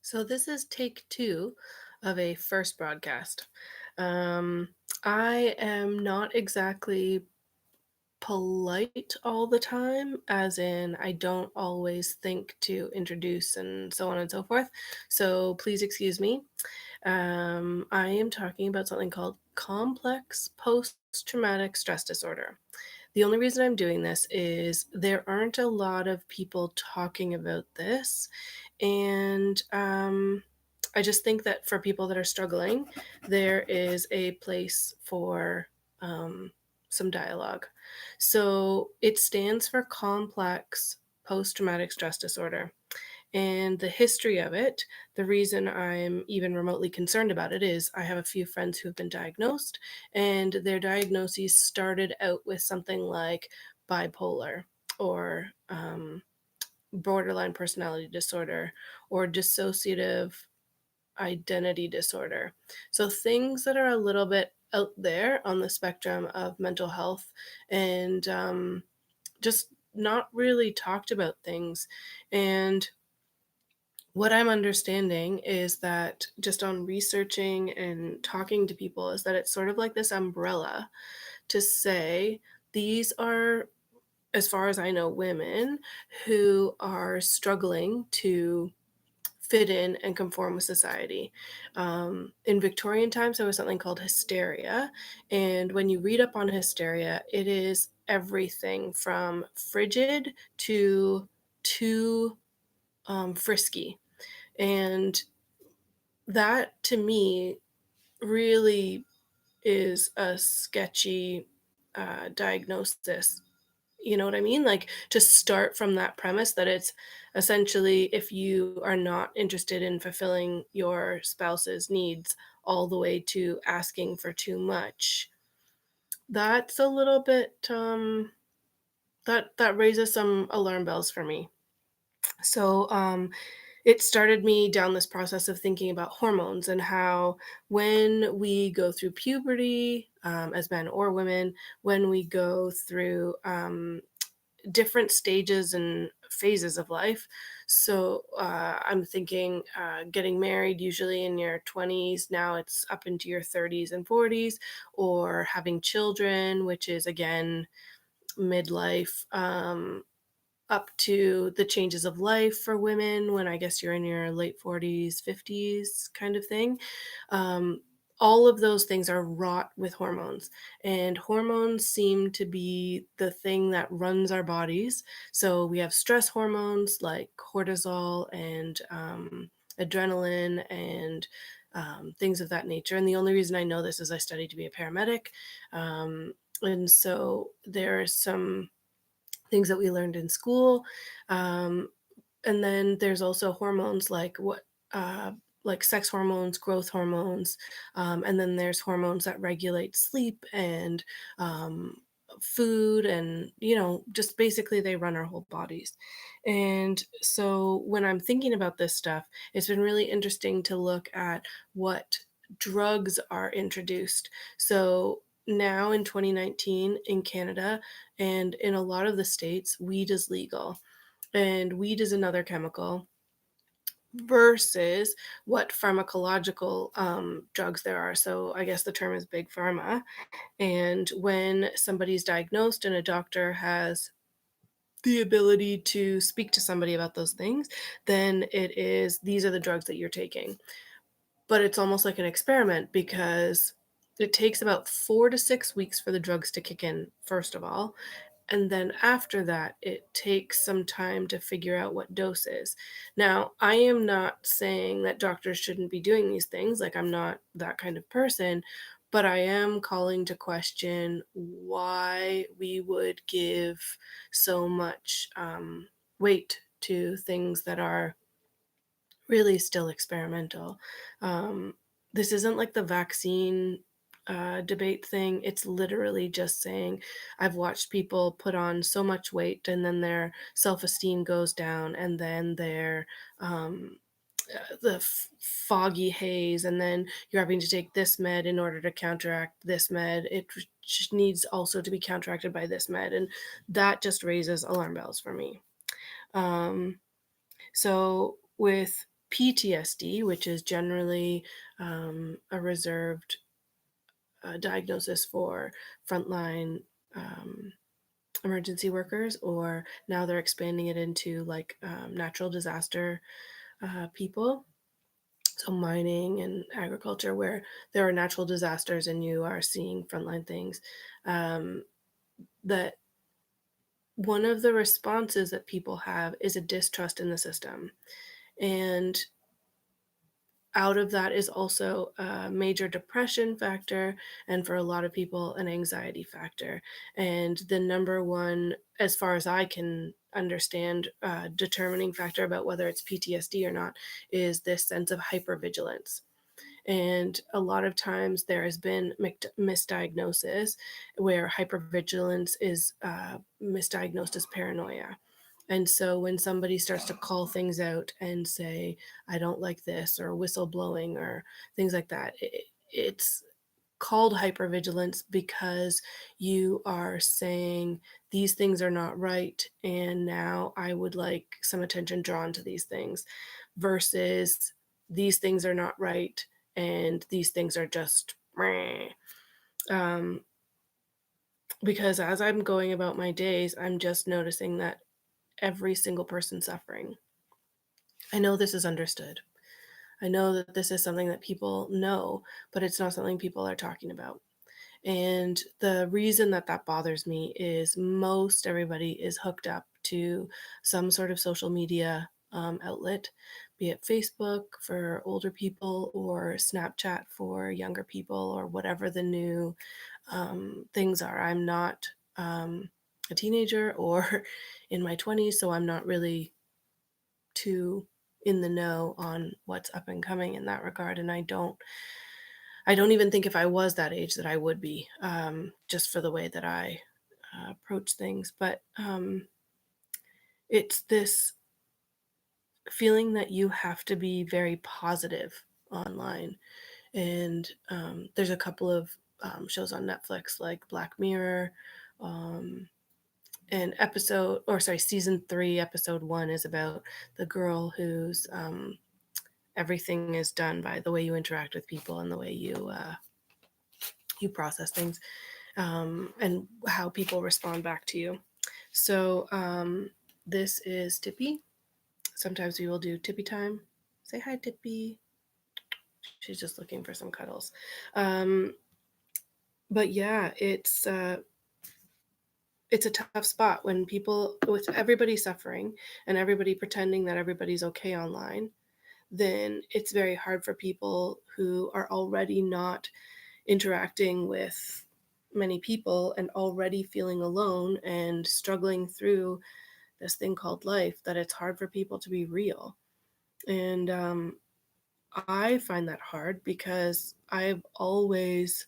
So this is take two of a first broadcast. Um, I am not exactly polite all the time, as in I don't always think to introduce and so on and so forth. So please excuse me. I am talking about something called complex post-traumatic stress disorder. The only reason I'm doing this is there aren't a lot of people talking about this. And I just think that for people that are struggling, there is a place for um, some dialogue. So it stands for complex post traumatic stress disorder. And the history of it, the reason I'm even remotely concerned about it is I have a few friends who have been diagnosed, and their diagnoses started out with something like bipolar or borderline personality disorder or dissociative identity disorder. So things that are a little bit out there on the spectrum of mental health and just not really talked about things. And what I'm understanding is that just on researching and talking to people is that it's sort of like this umbrella to say these are, as far as I know, women who are struggling to fit in and conform with society. In Victorian times, there was something called hysteria. And when you read up on hysteria, it is everything from frigid to too frisky. And that to me really is a sketchy diagnosis. You know what I mean? Like to start from that premise that it's essentially if you are not interested in fulfilling your spouse's needs all the way to asking for too much. That's a little bit that raises some alarm bells for me. So it started me down this process of thinking about hormones and how when we go through puberty, as men or women, when we go through different stages and phases of life. So I'm thinking getting married usually in your 20s, now it's up into your 30s and 40s, or having children, which is again midlife. Up to the changes of life for women when I guess you're in your late 40s, 50s kind of thing. Um, all of those things are wrought with hormones, and hormones seem to be the thing that runs our bodies. So we have stress hormones like cortisol and adrenaline and things of that nature. And the only reason I know this is I studied to be a paramedic. And so there are some things that we learned in school. Um, and then there's also hormones uh, like sex hormones, growth hormones, and then there's hormones that regulate sleep and food, and just basically they run our whole bodies. And so when I'm thinking about this stuff, it's been really interesting to look at what drugs are introduced. So now in 2019 in Canada and in a lot of the states, weed is legal. And weed is another chemical versus what pharmacological drugs there are. So I guess the term is big pharma. And when somebody's diagnosed and a doctor has the ability to speak to somebody about those things, then it is these are the drugs that you're taking. But it's almost like an experiment because it takes about 4 to 6 weeks for the drugs to kick in, first of all. And then after that, it takes some time to figure out what dose is. Now, I am not saying that doctors shouldn't be doing these things. Like, I'm not that kind of person. But I am calling to question why we would give so much weight to things that are really still experimental. Um, this isn't like the vaccine debate thing. It's literally just saying I've watched people put on so much weight and then their self esteem goes down, and then their foggy haze, and then you're having to take this med in order to counteract this med. It just needs also to be counteracted by this med, and that just raises alarm bells for me. Um, so with PTSD, which is generally a reserved diagnosis for frontline um, emergency workers, or now they're expanding it into like natural disaster people. So mining and agriculture, where there are natural disasters and you are seeing frontline things. Um, that one of the responses that people have is a distrust in the system. And out of that is also a major depression factor, and for a lot of people, an anxiety factor. And the number one, as far as I can understand, determining factor about whether it's PTSD or not is this sense of hypervigilance. And a lot of times there has been misdiagnosis where hypervigilance is misdiagnosed as paranoia. And so when somebody starts to call things out and say, I don't like this, or whistleblowing, or things like that, it's called hypervigilance because you are saying these things are not right. And now I would like some attention drawn to these things versus these things are not right. And these things are just, meh. Um, because as I'm going about my days, I'm just noticing that every single person suffering. I know this is understood. I know that this is something that people know, but it's not something people are talking about. And the reason that that bothers me is most everybody is hooked up to some sort of social media outlet, be it Facebook for older people or Snapchat for younger people or whatever the new things are. I'm not a teenager or in my 20s, so I'm not really too in the know on what's up and coming in that regard. And I don't even think if I was that age that I would be, just for the way that I approach things. But it's this feeling that you have to be very positive online. And there's a couple of shows on Netflix like Black Mirror. Um, and season 3, episode 1 is about the girl whose everything is done by the way you interact with people and the way you process things, and how people respond back to you. So this is Tippy. Sometimes we will do Tippy time. Say hi, Tippy. She's just looking for some cuddles. Um, but yeah, it's a tough spot when people, with everybody suffering and everybody pretending that everybody's okay online. Then it's very hard for people who are already not interacting with many people and already feeling alone and struggling through this thing called life, that it's hard for people to be real. And I find that hard because I've always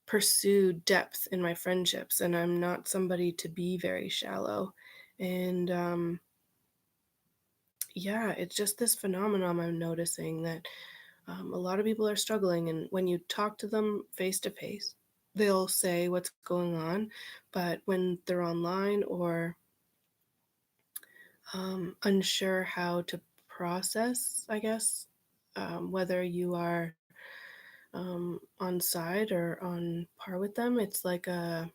pursued depth in my friendships, and I'm not somebody to be very shallow. And yeah, it's just this phenomenon I'm noticing that a lot of people are struggling, and when you talk to them face to face, they'll say what's going on, but when they're online or unsure how to process, I guess, whether you are on side or on par with them, it's a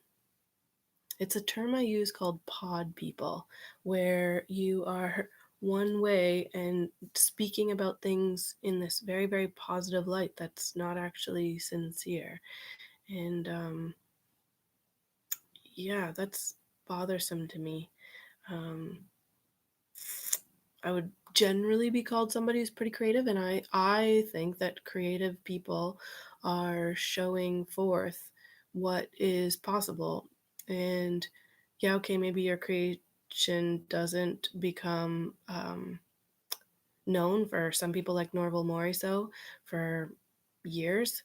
term I use called pod people, where you are one way and speaking about things in this very, very positive light that's not actually sincere. And yeah, that's bothersome to me. Um, I would generally be called somebody who's pretty creative, and I think that creative people are showing forth what is possible. And yeah, okay, maybe your creation doesn't become known for some people like Norval Morrisseau for years.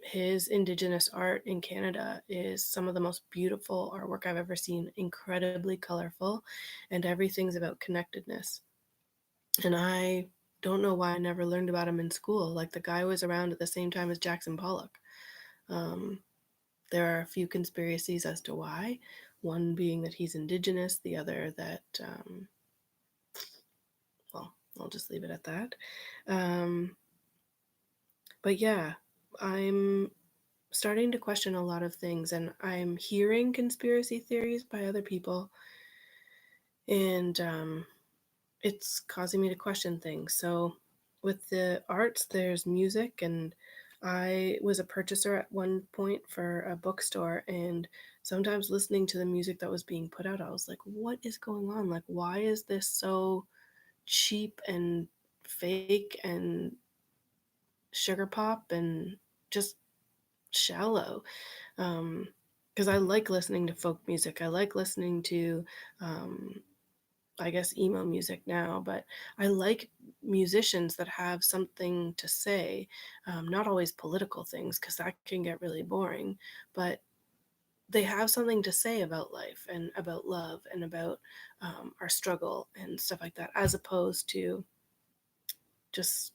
His Indigenous art in Canada is some of the most beautiful artwork I've ever seen, incredibly colorful, and everything's about connectedness. And I don't know why I never learned about him in school. Like, the guy was around at the same time as Jackson Pollock. Um, there are a few conspiracies as to why. One being that he's Indigenous, the other that, well, I'll just leave it at that. Um, but yeah, I'm starting to question a lot of things, and I'm hearing conspiracy theories by other people, and it's causing me to question things. So, with the arts, there's music, and I was a purchaser at one point for a bookstore, and sometimes listening to the music that was being put out, I was like, what is going on? Like, why is this so cheap and fake and sugar pop and just shallow? Um, because I like listening to folk music. I like listening to um, I guess emo music now, but I like musicians that have something to say, not always political things because that can get really boring, but they have something to say about life and about love and about our struggle and stuff like that, as opposed to just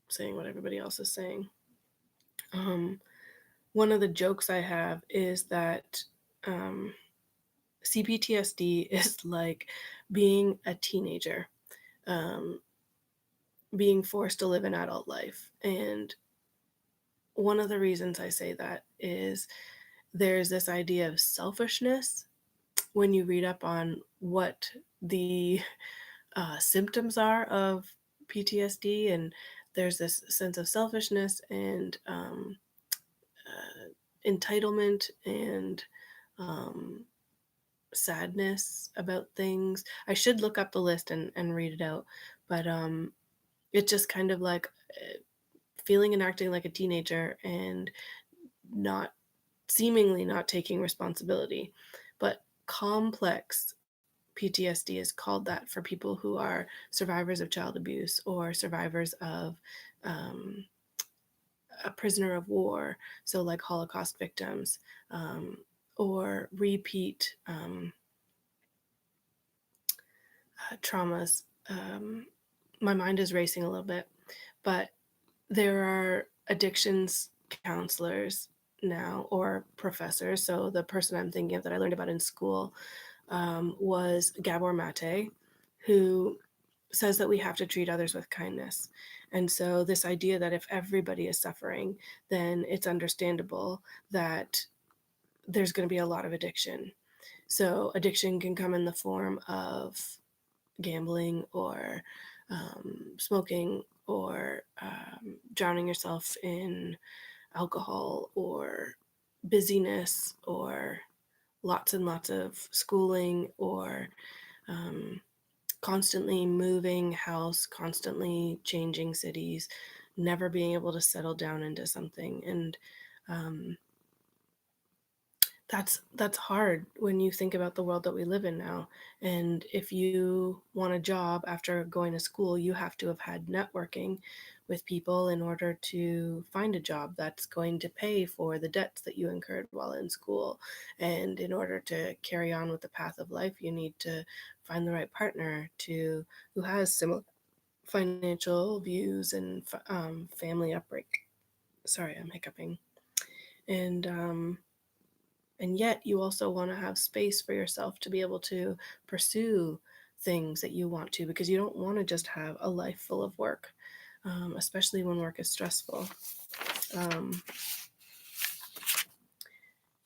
saying what everybody else is saying. Um, One of the jokes I have is that um, CPTSD is like being a teenager. Um, being forced to live an adult life. And one of the reasons I say that is there's this idea of selfishness when you read up on what the symptoms are of PTSD, and there's this sense of selfishness and entitlement and um, sadness about things. I should look up the list and read it out, but it's just kind of like feeling and acting like a teenager and not seemingly not taking responsibility. But complex PTSD is called that for people who are survivors of child abuse or survivors of um, a prisoner of war, so like Holocaust victims, or repeat traumas. My mind is racing a little bit, but there are addictions counselors now or professors. So the person I'm thinking of that I learned about in school was Gabor Mate, who says that we have to treat others with kindness. And so this idea that if everybody is suffering, then it's understandable that there's going to be a lot of addiction. So addiction can come in the form of gambling or smoking or drowning yourself in alcohol or busyness or lots and lots of schooling or um, constantly moving house, constantly changing cities, never being able to settle down into something. And um, that's hard when you think about the world that we live in now. And if you want a job after going to school, you have to have had networking with people in order to find a job that's going to pay for the debts that you incurred while in school. And in order to carry on with the path of life, you need to find the right partner to who has similar financial views and family upbringing. Sorry, I'm hiccuping. And and yet you also want to have space for yourself to be able to pursue things that you want to, because you don't want to just have a life full of work, especially when work is stressful. um,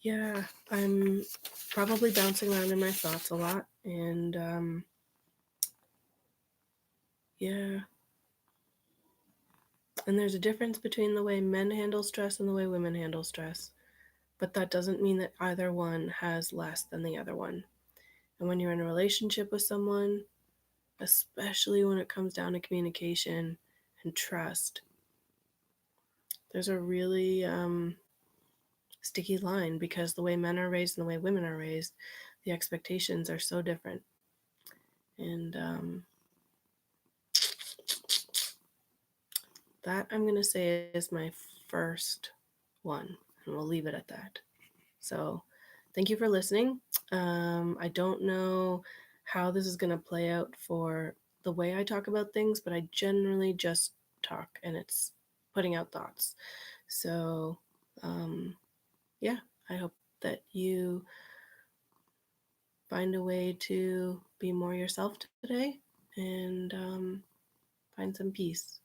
yeah, I'm probably bouncing around in my thoughts a lot, and yeah, and there's a difference between the way men handle stress and the way women handle stress, but that doesn't mean that either one has less than the other one. And when you're in a relationship with someone, especially when it comes down to communication and trust, there's a really sticky line, because the way men are raised and the way women are raised, the expectations are so different. And that, I'm going to say, is my first one, and we'll leave it at that. So thank you for listening. I don't know how this is going to play out for the way I talk about things, but I generally just talk, and it's putting out thoughts. So, yeah, I hope that you find a way to be more yourself today. And Find some peace.